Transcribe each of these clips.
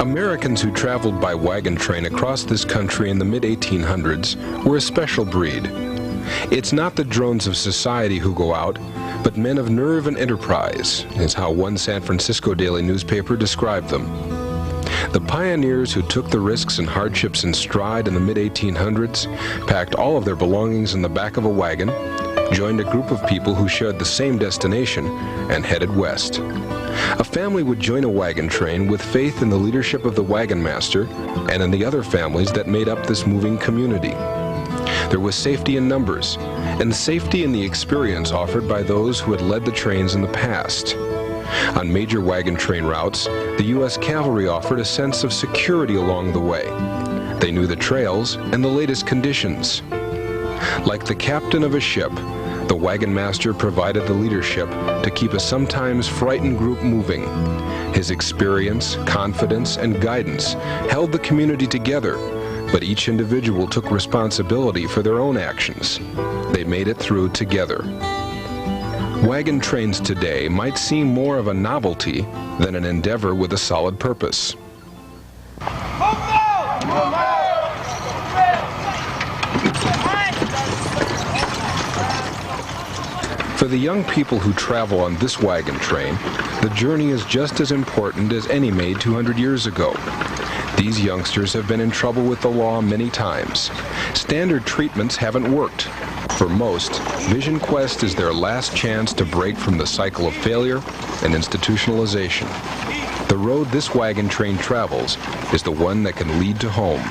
Americans who traveled by wagon train across this country in the mid-1800s were a special breed. It's not the drones of society who go out, but men of nerve and enterprise, is how one San Francisco daily newspaper described them. The pioneers who took the risks and hardships in stride in the mid-1800s packed all of their belongings in the back of a wagon, joined a group of people who shared the same destination, and headed west. A family would join a wagon train with faith in the leadership of the wagon master and in the other families that made up this moving community. There was safety in numbers, and safety in the experience offered by those who had led the trains in the past. On major wagon train routes, the U.S. Cavalry offered a sense of security along the way. They knew the trails and the latest conditions. Like the captain of a ship, the wagon master provided the leadership to keep a sometimes frightened group moving. His experience, confidence, and guidance held the community together, but each individual took responsibility for their own actions. They made it through together. Wagon trains today might seem more of a novelty than an endeavor with a solid purpose. For the young people who travel on this wagon train, the journey is just as important as any made 200 years ago. These youngsters have been in trouble with the law many times. Standard treatments haven't worked. For most, VisionQuest is their last chance to break from the cycle of failure and institutionalization. The road this wagon train travels is the one that can lead to home.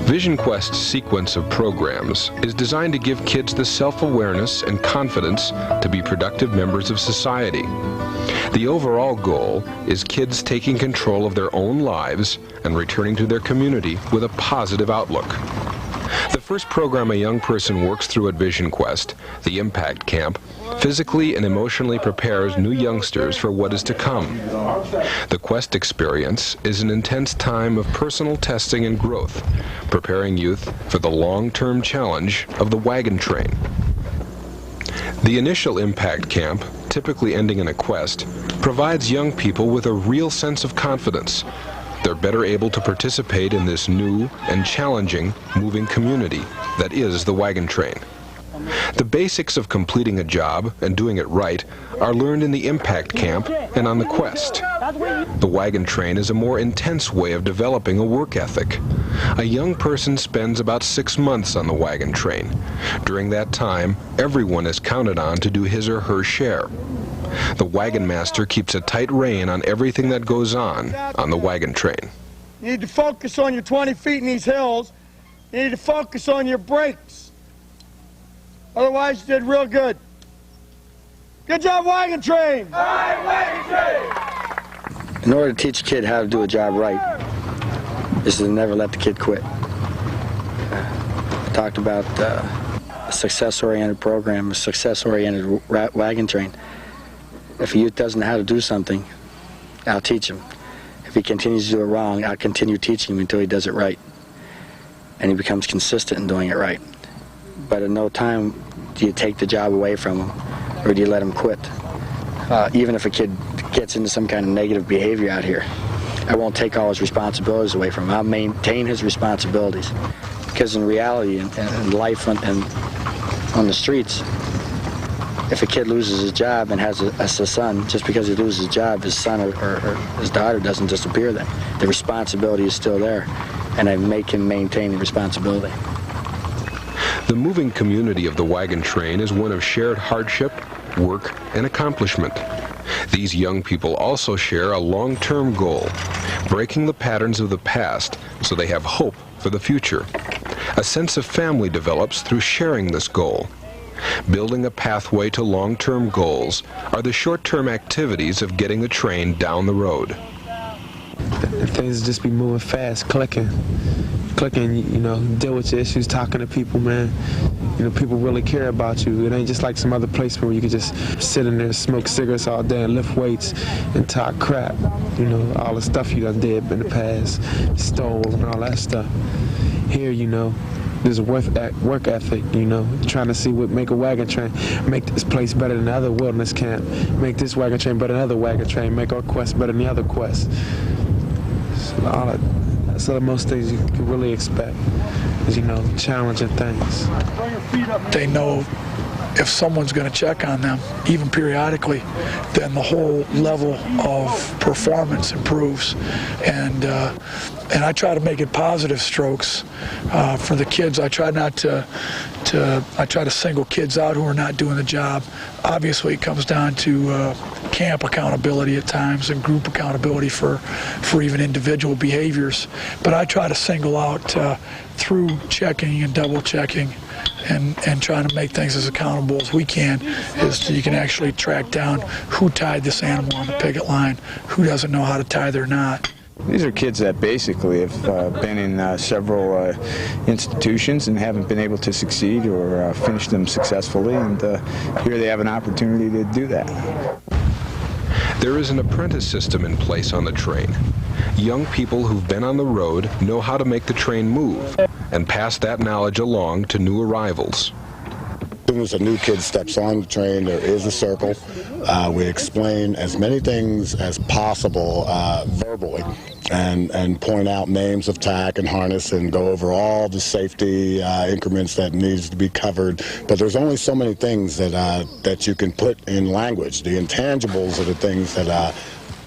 VisionQuest's sequence of programs is designed to give kids the self-awareness and confidence to be productive members of society. The overall goal is kids taking control of their own lives and returning to their community with a positive outlook. The first program a young person works through at VisionQuest, the Impact Camp, physically and emotionally prepares new youngsters for what is to come. The Quest experience is an intense time of personal testing and growth, preparing youth for the long-term challenge of the wagon train. The initial Impact Camp, typically ending in a Quest, provides young people with a real sense of confidence. They're better able to participate in this new and challenging moving community that is the wagon train. The basics of completing a job and doing it right are learned in the Impact Camp and on the Quest. The wagon train is a more intense way of developing a work ethic. A young person spends about 6 months on the wagon train. During that time, everyone is counted on to do his or her share. The wagon master keeps a tight rein on everything that goes on the wagon train. You need to focus on your 20 feet in these hills. You need to focus on your brakes. Otherwise, you did real good. Good job, wagon train! All right, wagon train! In order to teach a kid how to do a job right, is to never let the kid quit. I talked about a success-oriented program, a success-oriented wagon train. If a youth doesn't know how to do something, I'll teach him. If he continues to do it wrong, I'll continue teaching him until he does it right. And he becomes consistent in doing it right. But at no time do you take the job away from him, or do you let him quit. Even if a kid gets into some kind of negative behavior out here, I won't take all his responsibilities away from him. I'll maintain his responsibilities. Because in reality, in life and on the streets, if a kid loses his job and has a son, just because he loses his job, his son or his daughter doesn't disappear then. The responsibility is still there, and I make him maintain the responsibility. The moving community of the wagon train is one of shared hardship, work, and accomplishment. These young people also share a long-term goal, breaking the patterns of the past so they have hope for the future. A sense of family develops through sharing this goal. Building a pathway to long-term goals are the short-term activities of getting the train down the road. and things just be moving fast, clicking, you know, deal with your issues, talking to people, man. You know, people really care about you. It ain't just like some other place where you could just sit in there and smoke cigarettes all day and lift weights and talk crap. You know, all the stuff you done did in the past, stole and all that stuff. Here, you know, there's a work ethic, you know, trying to see what make a wagon train, make this place better than the other wilderness camp, make this wagon train better than other wagon train, make our quest better than the other quest. So that's the most things you can really expect is, you know, challenging things. They know if someone's going to check on them, even periodically, then the whole level of performance improves. And I try to make it positive strokes for the kids. I try not to single kids out who are not doing the job. Obviously, it comes down to camp accountability at times and group accountability for even individual behaviors. But I try to single out through checking and double checking and trying to make things as accountable as we can, is that you can actually track down who tied this animal on the picket line, who doesn't know how to tie their knot. These are kids that basically have been in several institutions and haven't been able to succeed or finish them successfully, and here they have an opportunity to do that. There is an apprentice system in place on the train. Young people who've been on the road know how to make the train move and pass that knowledge along to new arrivals. As soon as a new kid steps on the train, there is a circle. We explain as many things as possible verbally and point out names of tack and harness and go over all the safety increments that needs to be covered. But there's only so many things that you can put in language. The intangibles are the things that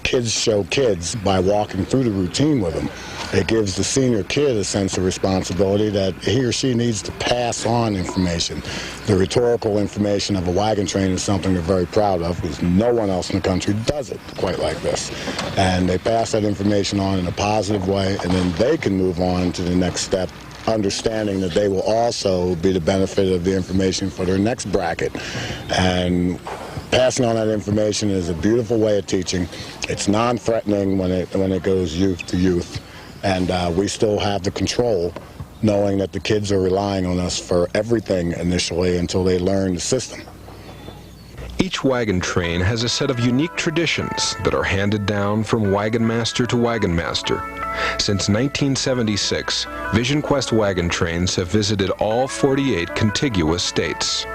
kids show kids by walking through the routine with them. It gives the senior kid a sense of responsibility that he or she needs to pass on information. The rhetorical information of a wagon train is something they're very proud of, because no one else in the country does it quite like this. And they pass that information on in a positive way, and then they can move on to the next step, understanding that they will also be the benefit of the information for their next bracket. And passing on that information is a beautiful way of teaching. It's non-threatening when it goes youth to youth. And we still have the control, knowing that the kids are relying on us for everything initially until they learn the system. Each wagon train has a set of unique traditions that are handed down from wagon master to wagon master. Since 1976, VisionQuest Wagon Trains have visited all 48 contiguous states.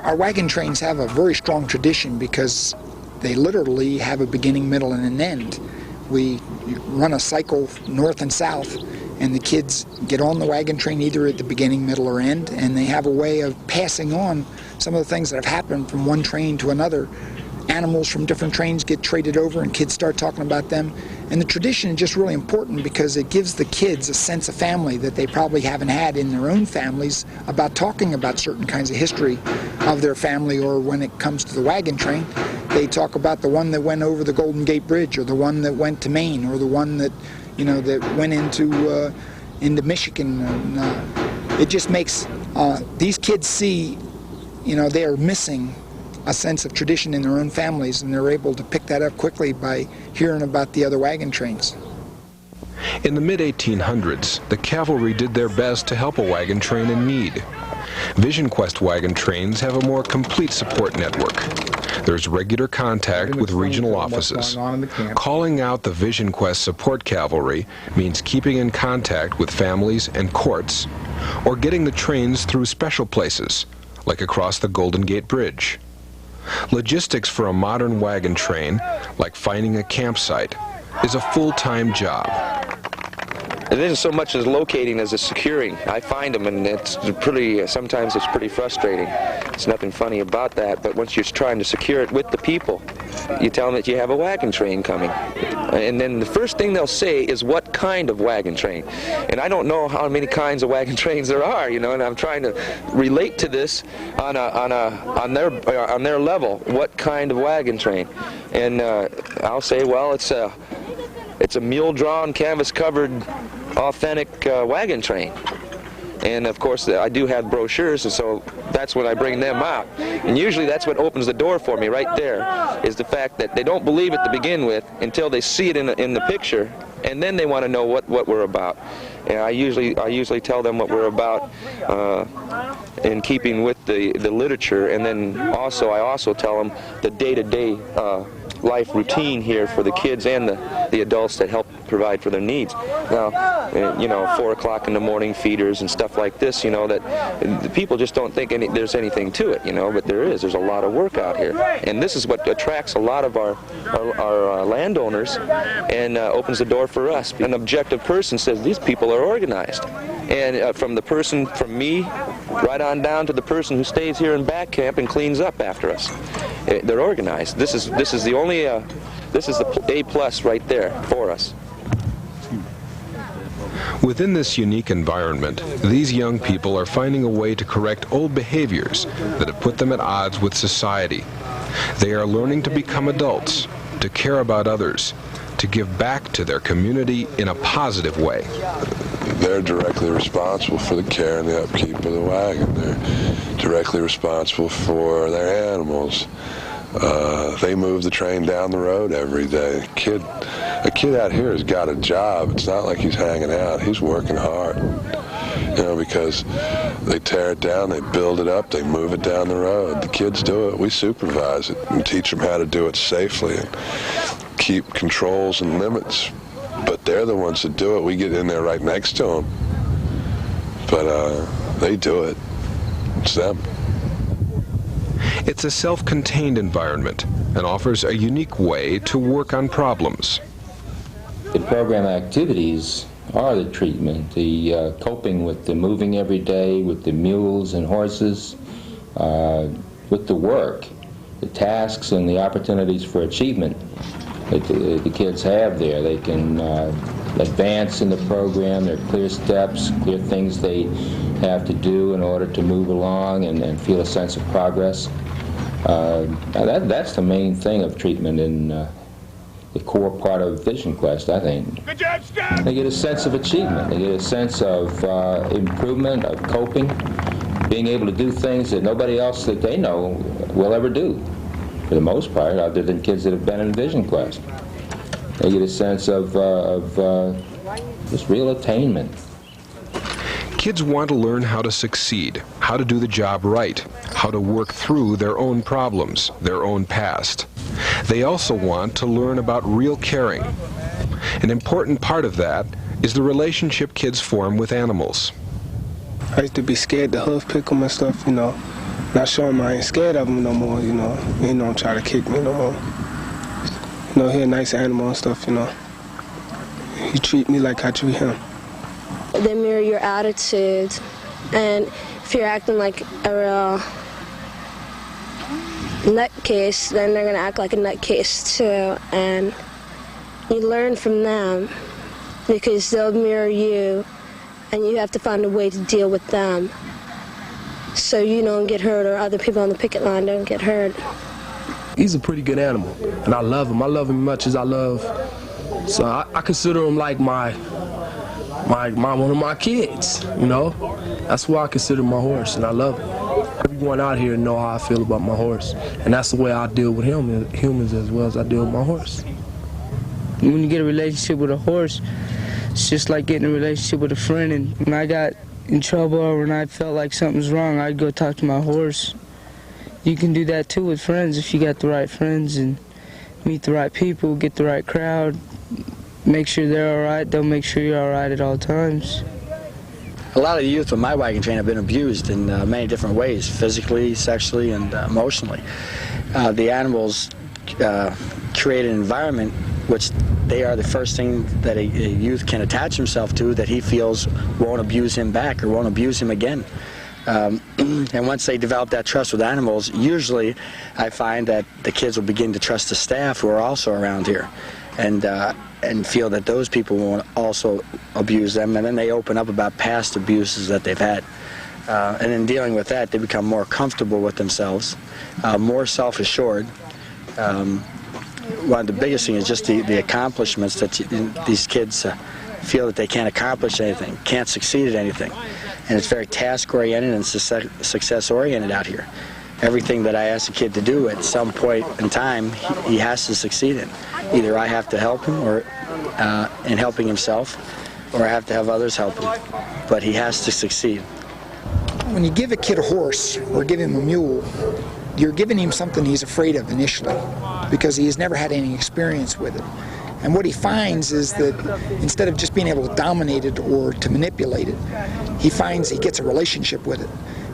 Our wagon trains have a very strong tradition because they literally have a beginning, middle, and an end. We run a cycle north and south, and the kids get on the wagon train either at the beginning, middle, or end, and they have a way of passing on some of the things that have happened from one train to another animals from different trains get traded over and kids start talking about them. And the tradition is just really important because it gives the kids a sense of family that they probably haven't had in their own families about talking about certain kinds of history of their family. Or when it comes to the wagon train, they talk about the one that went over the Golden Gate Bridge, or the one that went to Maine, or the one that, you know, that went into Michigan. And, it just makes these kids see, you know, they are missing a sense of tradition in their own families, and they're able to pick that up quickly by hearing about the other wagon trains. In the mid-1800s, the cavalry did their best to help a wagon train in need. VisionQuest Wagon Trains have a more complete support network. There's regular contact with regional offices. Calling out the VisionQuest support cavalry means keeping in contact with families and courts, or getting the trains through special places, like across the Golden Gate Bridge. Logistics for a modern wagon train, like finding a campsite, is a full-time job. It isn't so much as locating as it's securing. I find them, and it's pretty, sometimes it's pretty frustrating. There's nothing funny about that, but once you're trying to secure it with the people, you tell them that you have a wagon train coming. And then the first thing they'll say is, what kind of wagon train? And I don't know how many kinds of wagon trains there are, you know, and I'm trying to relate to this on their level. What kind of wagon train? And I'll say, well, it's a mule-drawn, canvas-covered, authentic wagon train. And of course I do have brochures, and so that's when I bring them out. And usually that's what opens the door for me right there, is the fact that they don't believe it to begin with until they see it in the picture, and then they want to know what we're about. And I usually tell them what we're about in keeping with the literature, and then I also tell them the day-to-day life routine here for the kids and the adults that help provide for their needs. Now, you know, 4 o'clock in the morning feeders and stuff like this, you know, that the people just don't think there's anything to it, you know, but there is. There's a lot of work out here. And this is what attracts a lot of our landowners and opens the door for us. An objective person says these people are organized. And from me, right on down to the person who stays here in back camp and cleans up after us. They're organized. This is the A+ right there for us. Within this unique environment, these young people are finding a way to correct old behaviors that have put them at odds with society. They are learning to become adults, to care about others, to give back to their community in a positive way. They're directly responsible for the care and the upkeep of the wagon. They're directly responsible for their animals. They move the train down the road every day. A kid out here has got a job. It's not like he's hanging out. He's working hard. You know, because they tear it down, they build it up, they move it down the road. The kids do it. We supervise it and teach them how to do it safely and keep controls and limits. But they're the ones that do it. We get in there right next to them. But they do it. It's them. It's a self-contained environment and offers a unique way to work on problems. The program activities are the treatment, the coping with the moving every day, with the mules and horses, with the work, the tasks and the opportunities for achievement that the kids have there. They can advance in the program. There are clear steps, clear things they have to do in order to move along and feel a sense of progress. That's the main thing of treatment in the core part of VisionQuest, I think. Good job, Scott! They get a sense of achievement. They get a sense of improvement, of coping, being able to do things that nobody else that they know will ever do, for the most part, other than kids that have been in VisionQuest. They get a sense of just real attainment. Kids want to learn how to succeed, how to do the job right, how to work through their own problems, their own past. They also want to learn about real caring. An important part of that is the relationship kids form with animals. I used to be scared to hoof pick them and stuff, you know. Not showing I ain't scared of him no more, you know. He don't try to kick me no more. You know, he a nice animal and stuff, you know. He treat me like I treat him. They mirror your attitude, and if you're acting like a real nutcase, then they're going to act like a nutcase too. And you learn from them because they'll mirror you, and you have to find a way to deal with them so you don't get hurt or other people on the picket line don't get hurt. He's a pretty good animal, and I love him. I love him as much as I love. So I consider him like one of my kids, you know? That's why I consider my horse, and I love him. Everyone out here know how I feel about my horse, and that's the way I deal with humans as well as I deal with my horse. When you get a relationship with a horse, it's just like getting a relationship with a friend. And when I got in trouble or when I felt like something's wrong, I'd go talk to my horse. You can do that too with friends if you got the right friends and meet the right people, get the right crowd, make sure they're all right, they'll make sure you're all right at all times. A lot of the youth with my wagon train have been abused in many different ways, physically, sexually, and emotionally. The animals create an environment which they are the first thing that a youth can attach himself to that he feels won't abuse him back or won't abuse him again. And once they develop that trust with animals, usually I find that the kids will begin to trust the staff who are also around here and feel that those people won't also abuse them, and then they open up about past abuses that they've had. And in dealing with that, they become more comfortable with themselves, more self-assured. One of the biggest things is just the accomplishments that these kids feel that they can't accomplish anything, can't succeed at anything. And it's very task-oriented and success-oriented out here. Everything that I ask a kid to do at some point in time, he has to succeed in. Either I have to help him or in helping himself, or I have to have others help him. But he has to succeed. When you give a kid a horse or give him a mule, you're giving him something he's afraid of initially because he has never had any experience with it. And what he finds is that instead of just being able to dominate it or to manipulate it, he finds he gets a relationship with it.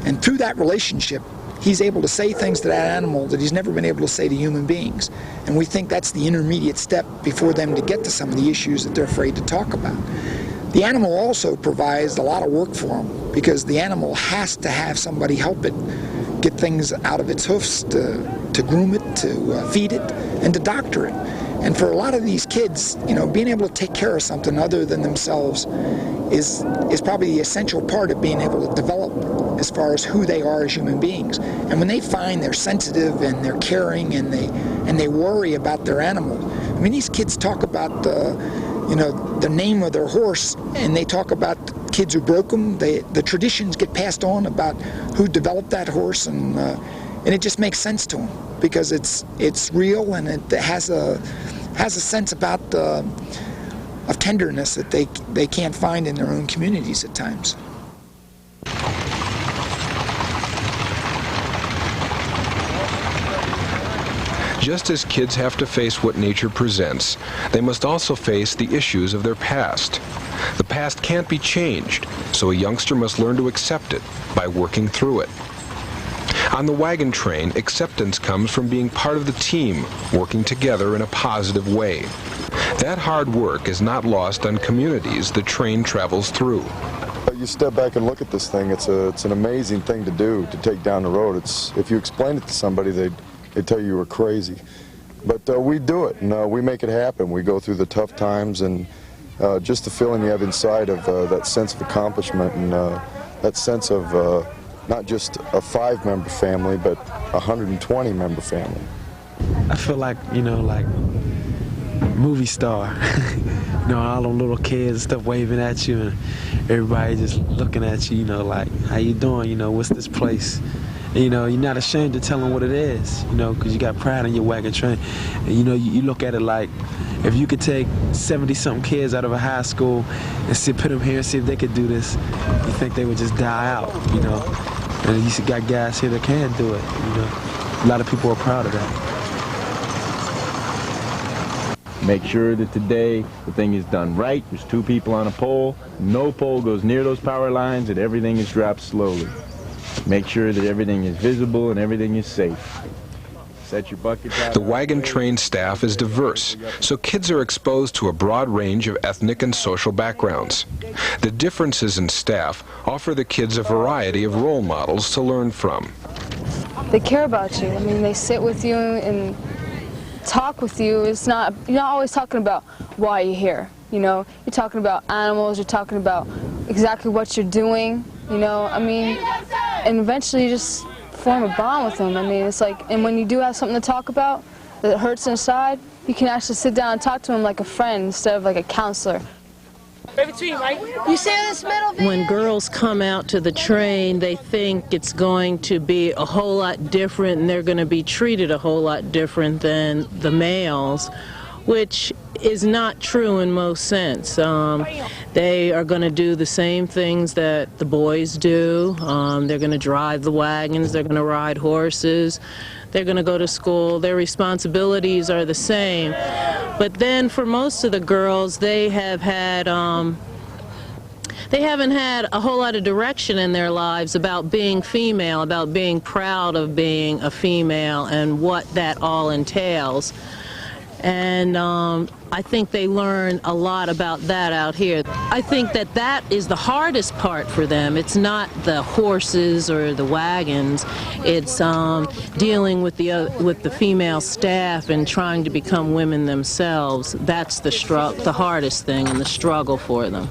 And through that relationship, he's able to say things to that animal that he's never been able to say to human beings. And we think that's the intermediate step before them to get to some of the issues that they're afraid to talk about. The animal also provides a lot of work for them because the animal has to have somebody help it get things out of its hoofs, to groom it, to feed it, and to doctor it. And for a lot of these kids, you know, being able to take care of something other than themselves is probably the essential part of being able to develop as far as who they are as human beings. And when they find they're sensitive and they're caring and they worry about their animal, I mean, these kids talk about the name of their horse, and they talk about the kids who broke them. The traditions get passed on about who developed that horse, and it just makes sense to them because it's real and it has a sense about of tenderness that they can't find in their own communities at times. Just as kids have to face what nature presents, they must also face the issues of their past. The past can't be changed, so a youngster must learn to accept it by working through it. On the wagon train, acceptance comes from being part of the team, working together in a positive way. That hard work is not lost on communities the train travels through. You step back and look at this thing, it's an amazing thing to do, to take down the road. If you explain it to somebody, they'd tell you were crazy. But we do it, and we make it happen. We go through the tough times, and just the feeling you have inside of that sense of accomplishment and that sense of not just a 5-member family, but a 120-member family. I feel like, like movie star. All them little kids and stuff waving at you, and everybody just looking at you, like, how you doing, what's this place? And, you're not ashamed to tell them what it is, because you got pride in your wagon train. And, you look at it like, if you could take 70-something kids out of a high school and put them here and see if they could do this, you think they would just die out, And you got guys here that can do it, A lot of people are proud of that. Make sure that today the thing is done right. There's 2 people on a pole. No pole goes near those power lines, and everything is dropped slowly. Make sure that everything is visible and everything is safe. Set your buckets out. The wagon train staff is diverse, so kids are exposed to a broad range of ethnic and social backgrounds. The differences in staff offer the kids a variety of role models to learn from. they care about you. I mean, they sit with you and talk with you. It's not, you're not always talking about why you're here. You know, you're talking about animals, you're talking about exactly what you're doing, you know, I mean, and eventually you just form a bond with them. I mean, it's like, and when you do have something to talk about that hurts inside, you can actually sit down and talk to them like a friend instead of like a counselor. You see this middle video? When girls come out to the train, they think it's going to be a whole lot different and they're going to be treated a whole lot different than the males, which is not true in most sense. They are going to do the same things that the boys do. They're going to drive the wagons, they're going to ride horses, they're going to go to school. Their responsibilities are the same. But then for most of the girls, they haven't had a whole lot of direction in their lives about being female, about being proud of being a female and what that all entails. And I think they learn a lot about that out here. I think that that is the hardest part for them. It's not the horses or the wagons. It's dealing with the female staff and trying to become women themselves. That's the hardest thing and the struggle for them.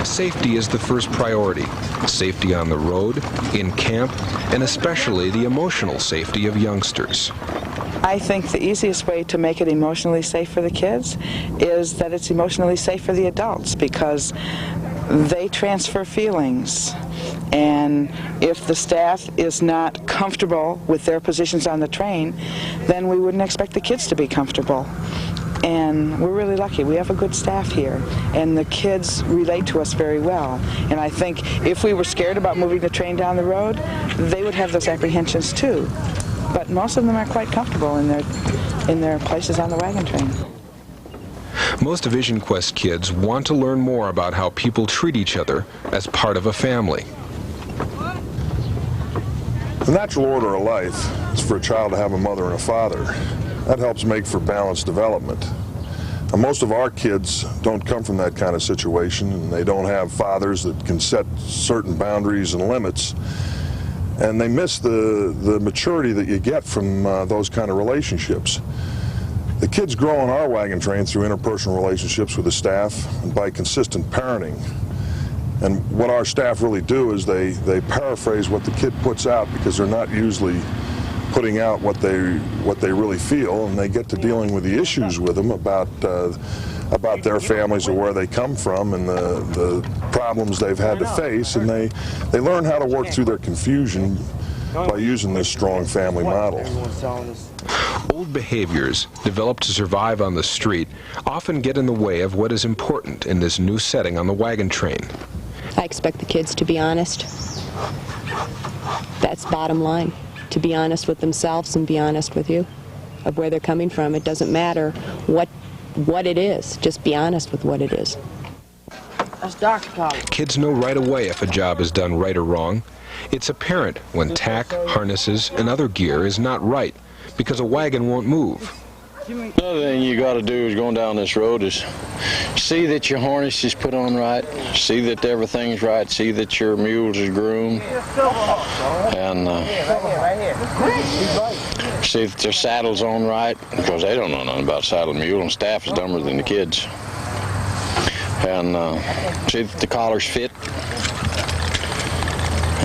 Safety is the first priority. Safety on the road, in camp, and especially the emotional safety of youngsters. I think the easiest way to make it emotionally safe for the kids is that it's emotionally safe for the adults, because they transfer feelings. And if the staff is not comfortable with their positions on the train, then we wouldn't expect the kids to be comfortable. And we're really lucky. We have a good staff here, and the kids relate to us very well. And I think if we were scared about moving the train down the road, they would have those apprehensions too. But most of them are quite comfortable in their places on the wagon train. Most VisionQuest kids want to learn more about how people treat each other as part of a family. The natural order of life is for a child to have a mother and a father. That helps make for balanced development. Now, most of our kids don't come from that kind of situation, and they don't have fathers that can set certain boundaries and limits, and they miss the maturity that you get from those kind of relationships. The kids grow on our wagon train through interpersonal relationships with the staff and by consistent parenting. And what our staff really do is they paraphrase what the kid puts out, because they're not usually putting out what they really feel, and they get to dealing with the issues with them about their families or where they come from and the problems they've had to face, and they learn how to work through their confusion by using this strong family model. Old behaviors developed to survive on the street often get in the way of what is important in this new setting on the wagon train. I expect the kids to be honest. That's bottom line. To be honest with themselves and be honest with you of where they're coming from. It doesn't matter what it is. Just be honest with what it is. That's Dr. Collins. Kids know right away if a job is done right or wrong. It's apparent when tack, harnesses, and other gear is not right, because a wagon won't move. Another thing you got to do is going down this road is see that your harness is put on right, see that everything's right, see that your mules is groomed, and see that their saddle's on right, because they don't know nothing about saddle and mule, and staff is dumber than the kids. And see that the collars fit.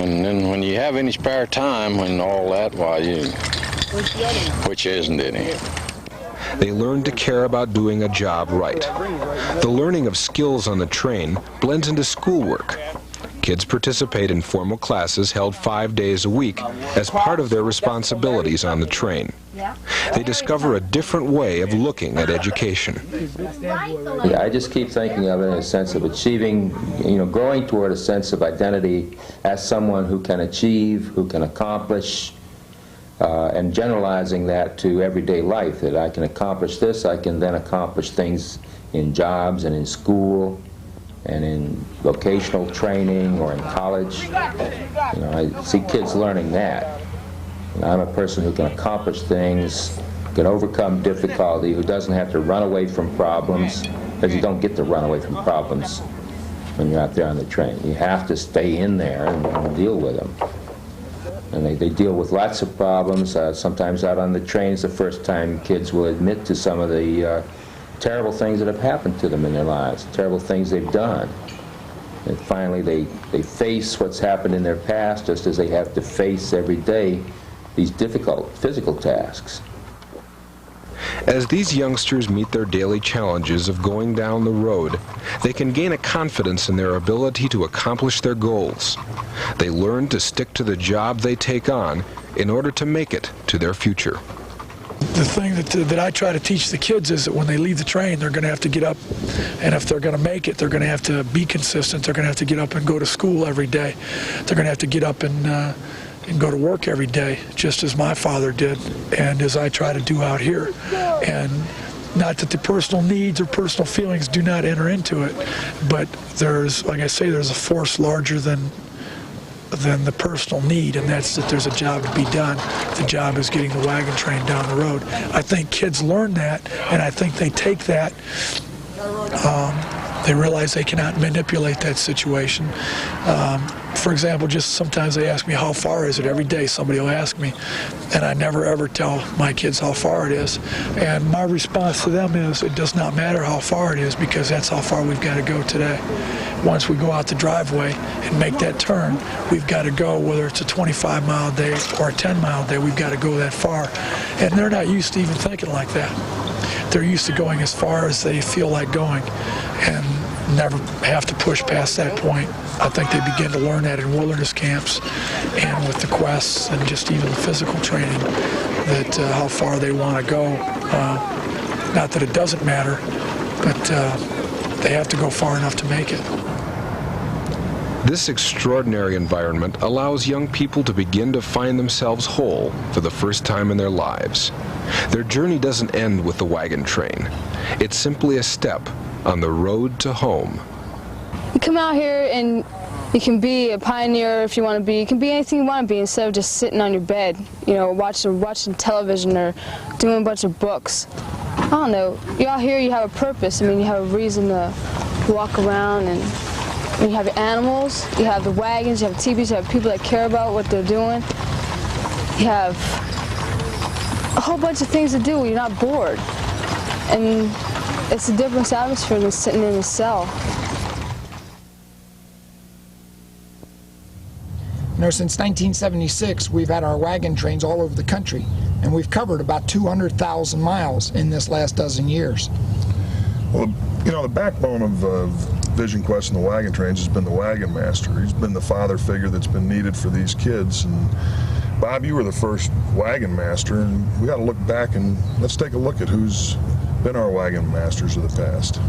And then when you have any spare time and all that, why, which isn't any. They learn to care about doing a job right. The learning of skills on the train blends into schoolwork. Kids participate in formal classes held 5 days a week as part of their responsibilities on the train. They discover a different way of looking at education. Yeah, I just keep thinking of it in a sense of achieving, growing toward a sense of identity as someone who can achieve, who can accomplish, and generalizing that to everyday life, that I can accomplish this, I can then accomplish things in jobs and in school and in vocational training or in college. I see kids learning that. I'm a person who can accomplish things, can overcome difficulty, who doesn't have to run away from problems, because you don't get to run away from problems. when you're out there on the train. You have to stay in there and deal with them. And they deal with lots of problems. Sometimes out on the trains, the first time kids will admit to some of the terrible things that have happened to them in their lives, terrible things they've done. And finally they face what's happened in their past, just as they have to face every day these difficult physical tasks. As these youngsters meet their daily challenges of going down the road, they can gain a confidence in their ability to accomplish their goals. They learn to stick to the job they take on in order to make it to their future. The thing that I try to teach the kids is that when they leave the train, they're going to have to get up, and if they're going to make it, they're going to have to be consistent. They're going to have to get up and go to school every day. They're going to have to get up and go to work every day, just as my father did, and as I try to do out here. And not that the personal needs or personal feelings do not enter into it, but there's, like I say, there's a force larger than the personal need, and that's that there's a job to be done. The job is getting the wagon train down the road. I think kids learn that, and I think they take that. They realize they cannot manipulate that situation. For example, just sometimes they ask me, how far is it? Every day somebody will ask me, and I never ever tell my kids how far it is. And my response to them is, it does not matter how far it is, because that's how far we've got to go today. Once we go out the driveway and make that turn, we've got to go, whether it's a 25-mile day or a 10-mile day, we've got to go that far. And they're not used to even thinking like that. They're used to going as far as they feel like going, and never have to push past that point. I think they begin to learn that in wilderness camps and with the quests and just even the physical training, that how far they want to go. Not that it doesn't matter, but they have to go far enough to make it. This extraordinary environment allows young people to begin to find themselves whole for the first time in their lives. Their journey doesn't end with the wagon train. It's simply a step on the road to home. You come out here and you can be a pioneer if you want to be. You can be anything you want to be instead of just sitting on your bed, you know, watching television or doing a bunch of books. I don't know. You're out here, you have a purpose. I mean, you have a reason to walk around, and you have animals, you have the wagons, you have TVs, you have people that care about what they're doing. You have a whole bunch of things to do. You're not bored. And it's a different atmosphere than sitting in a cell. You know, since 1976, we've had our wagon trains all over the country, and we've covered about 200,000 miles in this last dozen years. Well, you know, the backbone of VisionQuest and the wagon trains has been the wagon master. He's been the father figure that's been needed for these kids. And Bob, you were the first wagon master, and we got to look back and let's take a look at who's been our wagon masters of the past.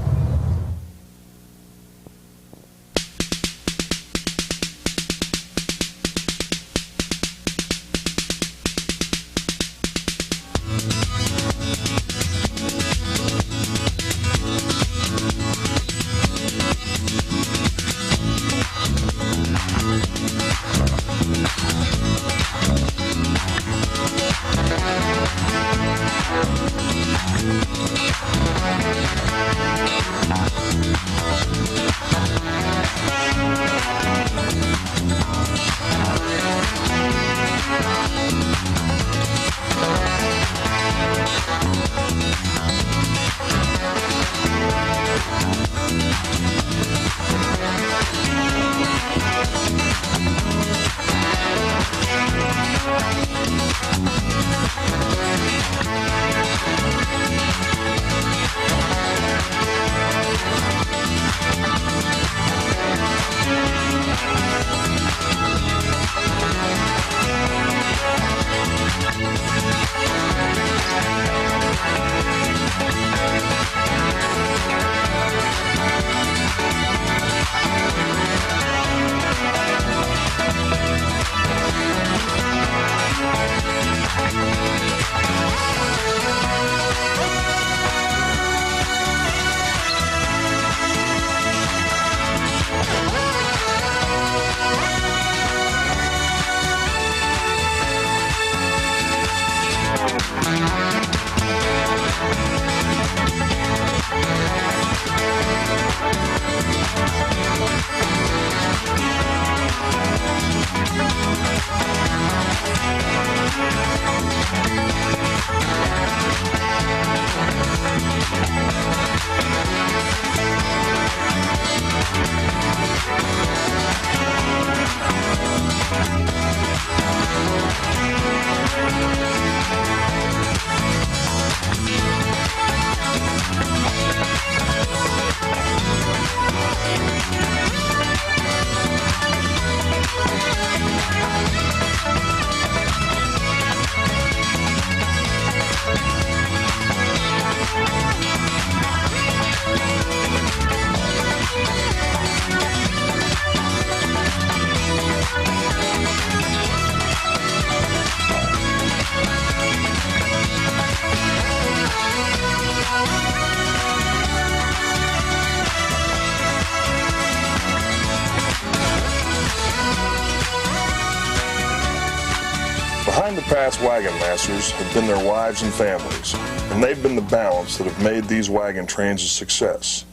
Behind the past wagon masters have been their wives and families, and they've been the balance that have made these wagon trains a success.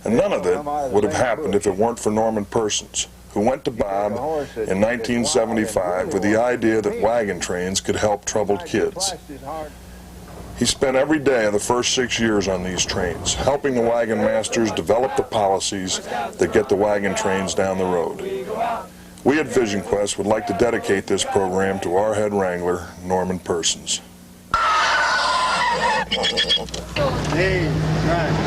And none of it would have happened if it weren't for Norman Persons, who went to Bob in 1975 with the idea that wagon trains could help troubled kids. He spent every day of the first 6 years on these trains, helping the wagon masters develop the policies that get the wagon trains down the road. We at VisionQuest would like to dedicate this program to our head wrangler, Norman Persons. Hey, right.